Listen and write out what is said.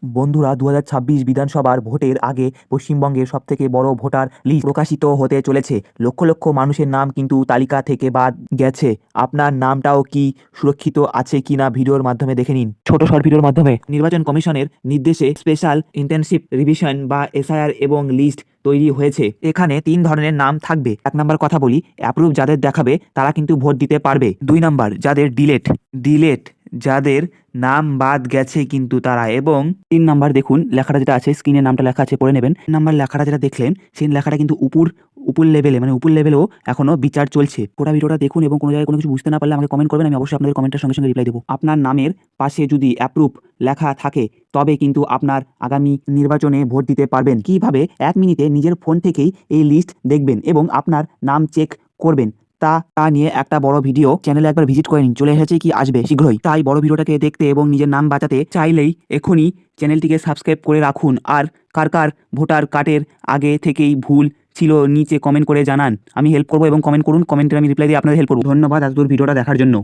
বন্ধুরা, 2026 বিধানসভার ভোটের আগে পশ্চিমবঙ্গের সবথেকে বড় ভোটার লিস্ট প্রকাশিত হতে চলেছে। লক্ষ লক্ষ মানুষের নাম কিন্তু তালিকা থেকে বাদ গেছে। আপনার নামটাও কি সুরক্ষিত আছে কিনা ভিডিওর মাধ্যমে দেখে নিন। ছোট শর্ট ভিডিওর মাধ্যমে নির্বাচন কমিশনের নির্দেশে স্পেশাল ইন্টেনসিভ রিভিশন বা এসআইআর এবং লিস্ট তৈরি হয়েছে। এখানে 3 ধরনের নাম থাকবে। 1 নাম্বার কথা বলি, অ্যাপ্রুভ যাদের দেখাবে তারা কিন্তু ভোট দিতে পারবে। 2 নাম্বার যাদের ডিলেট যাদের নাম বাদ গেছে কিন্তু তারা, এবং 3 নাম্বার দেখুন লেখাটা যেটা আছে, স্ক্রিনে নামটা লেখা আছে, পড়ে নেবেন। নাম্বার লেখাটা যেটা দেখলেন সেই লেখাটা কিন্তু উপর লেভেলেও এখনো বিচার চলছে। গোটা ভিডিওটা দেখুন এবং কোনো জায়গায় কোনো কিছু বুঝতে না পারলে আমাকে কমেন্ট করবেন, আমি অবশ্যই আপনাদের কমেন্টের সঙ্গে সঙ্গে রিপ্লাই দেবো। আপনার নামের পাশে যদি অ্যাপ্রুভ লেখা থাকে তবে কিন্তু আপনার আগামী নির্বাচনে ভোট দিতে পারবেন। কিভাবে? 1 মিনিটে নিজের ফোন থেকেই এই লিস্ট দেখবেন এবং আপনার নাম চেক করবেন। তা নিয়ে একটা বড় ভিডিও চ্যানেলে একবার ভিজিট করে নিন, চলে এসেছে কি আসবে শীঘ্রই। তাই বড় ভিডিওটাকে দেখতে এবং নিজের নাম বাঁচাতে চাইলেই এখনই চ্যানেলটিকে সাবস্ক্রাইব করে রাখুন। আর কার ভোটার কার্ডের আগে থেকেই ভুল ছিল নিচে কমেন্ট করে জানান, আমি হেল্প করবো, এবং কমেন্ট করুন, কমেন্টে আমি রিপ্লাই দিয়ে আপনাদের হেল্প করব। ধন্যবাদ এতদূর ভিডিওটা দেখার জন্য।